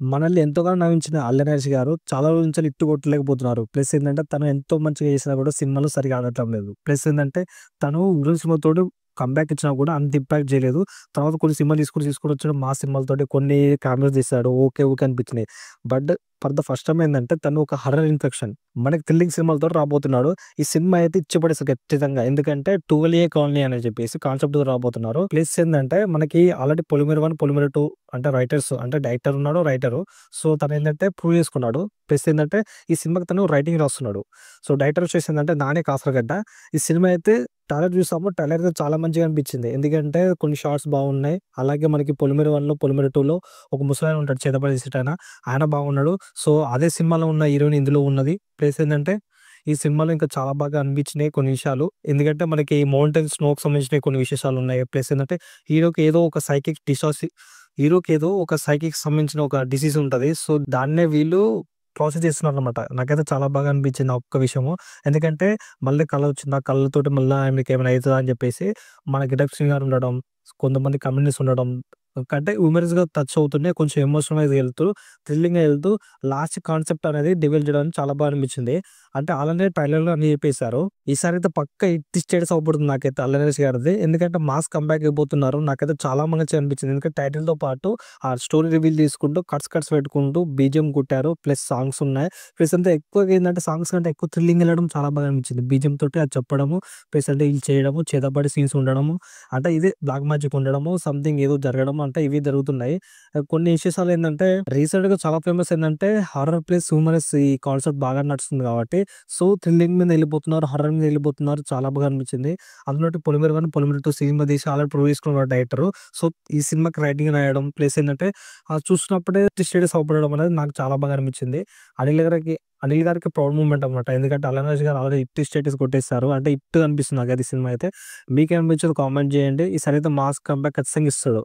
మనల్ని ఎంతగానో నవ్వించిన 'అల్లరి గారు' చాలా రోజుల నుంచి హిట్ కొట్టలేకపోతున్నారు. ప్లస్ ఏందంటే తను ఎంతో మంచిగా చేసినా కూడా సినిమాలు సరిగ్గా ఆడటం లేదు. ప్లస్ ఏందంటే తను 'ఉగ్రం' సినిమాతోటి కమ్‌బ్యాక్ ఇచ్చినా కూడా అంత ఇంపాక్ట్ చేయలేదు. తర్వాత కొన్ని సినిమాలు తీసుకొని వచ్చాడు. మాస్ సినిమాలతోటి కొన్ని కామెడీస్ తీశాడు. ఓకే. ఓకే అనిపించినాయి. But for the first time ఏందంటే తను ఒక హారర్ ఇన్ఫెక్షన్ మనకి థ్రిల్లింగ్ సినిమాలతోటి రాబోతున్నాడు. ఈ సినిమా అయితే ఇచ్చి పడేస్తది ఖచ్చితంగా. ఎందుకంటే 12 కాలనీ అని చెప్పేసి కాన్సెప్ట్‌తో రాబోతున్నారు. ప్లస్ ఏందంటే మనకి ఆల్రెడీ 'పొలిమేర 1', 'పొలిమేర 2' అంటే రైటర్స్ అంటే డైరెక్టర్ ఉన్నాడు, రైటరు. సో, తనేంటంటే ప్రూవ్ చేసుకున్నాడు. ప్లస్ ఏందంటే ఈ సినిమాకి తను రైటింగ్ రాస్తున్నాడు. సో, డైరెక్టర్ వచ్చేసి ఏందంటే 'నాని కాసరగడ్డ'. ఈ సినిమా అయితే ట్రైలర్ చూసాము. ట్రైలర్ అయితే చాలా మంచిగా అనిపించింది. ఎందుకంటే కొన్ని షార్ట్స్ బాగున్నాయి. అలాగే మనకి 'పొలిమేర 1'లో, 'పొలిమేర 2'లో ఒక ముసలాయన ఉంటాడు చేతబడి చేసేటాయన. ఆయన బాగున్నాడు. సో, అదే సినిమాలో ఉన్న హీరోయిన్ ఇందులో ఉన్నది. ప్లస్ ఏందంటే ఈ సినిమాలో ఇంకా చాలా బాగా అనిపించినాయి కొన్ని విషయాలు. ఎందుకంటే మనకి మౌంటైన్ స్నోకి సంబంధించిన కొన్ని విశేషాలున్నాయి. ప్లస్ ఏందంటే హీరోకి ఏదో ఒక సైకిక్ డిసాసి హీరోకి ఏదో ఒక సైకిక్‌కి సంబంధించిన ఒక డిసీజ్ ఉంటది. సో, దాన్నే వీళ్ళు ప్రాసెస్ చేస్తున్నారనమాట. నాకైతే చాలా బాగా అనిపించింది ఆ ఒక్క విషయము. ఎందుకంటే మళ్ళీ కలొచ్చింది. ఆ కళ్ళతోటి మళ్ళా ఆమెకేమైనా అయితదా అని చెప్పేసి మన 'గెటప్ సింగ్' గారు ఉండడం, కొంతమంది కమ్యూనిస్ట్ ఉండడం, అంటే హ్యూమరస్‌గా టచ్ అవుతున్నాయి. కొంచెం ఎమోషనల్‌గా వెళ్తూ, థ్రిల్లింగ్‌గా వెళ్తూ లాస్ట్ కాన్సెప్ట్ అనేది డివైల్ చేయడానికి చాలా బాగా అనిపించింది. అంటే ఆల్రెడీ ట్రైలర్‌లో అన్ని చెప్పేసారు. ఈసారైతే పక్కా హిట్ స్టేటస్ అవ్వబోతుంది నాకైతే 'అల్లరి గారిది'. ఎందుకంటే మాస్ కమ్‌బ్యాక్ ఇవ్వబోతున్నారు. నాకైతే చాలా మంచిగా అనిపించింది. ఎందుకంటే టైటిల్‌తో పాటు ఆ స్టోరీ రివీల్ చేసుకుంటూ కట్స్ పెట్టుకుంటూ బీజీఎం కొట్టారు. ప్లస్ సాంగ్స్ ఉన్నాయి. ప్లస్ అంతే ఎక్కువగా ఏందంటే సాంగ్స్ కంటే ఎక్కువ థ్రిల్లింగ్ ఎళ్ళడం చాలా బాగా అనిపించింది. బీజీఎం తోటి అది చెప్పడము, ప్లస్ అంటే ఈళ్ళు చేయడము, చేతబడి సీన్స్ ఉండడము, అంటే ఇదే బ్లాక్ మ్యాజిక్ ఉండడము, సంథింగ్ ఏదో జరగడం అంటే ఇవి జరుగుతున్నాయి. కొన్ని విశేషాలేందంటే రీసెంట్‌గా చాలా ఫేమస్ ఏందంటే హారర్ ప్లస్ హ్యూమరస్ ఈ కాన్సెప్ట్ బాగా నడుస్తుంది కాబట్టి సో, థ్రిల్లింగ్ మీద ఎళ్ళిపోతున్నారు. హారర్ మీద ఎళ్ళిపోతున్నారు. చాలా బాగా అనిపించింది. అందులోటి 'పొలిమేర 1', 'పొలిమేర 2' సినిమా తీసి ఆల్రెడీ ప్రూవ్ చేసుకున్నాడు డైరెక్టరు. సో, ఈ సినిమాకి రైటింగ్ రాయడం ప్లస్ ఏందంటే చూసినప్పుడే స్టేటస్ అవ్వబడడం అనేది నాకు చాలా బాగా అనిపించింది. అనిల్ గారికి అనిల్ గారికి ప్రౌడ్ మూవ్‌మెంట్ అనమాట. ఎందుకంటే 'అల్లరి గారు' ఆల్రెడీ హిట్ స్టేటస్ కొట్టేసారు. అంటే హిట్ అనిపిస్తుంది నాకైతే ఈ సినిమా అయితే. మీకేమనిపించిందో కామెంట్ చేయండి. ఈసారైతే మాస్ కమ్‌బ్యాక్ ఖచ్చితంగా ఇస్తాడు.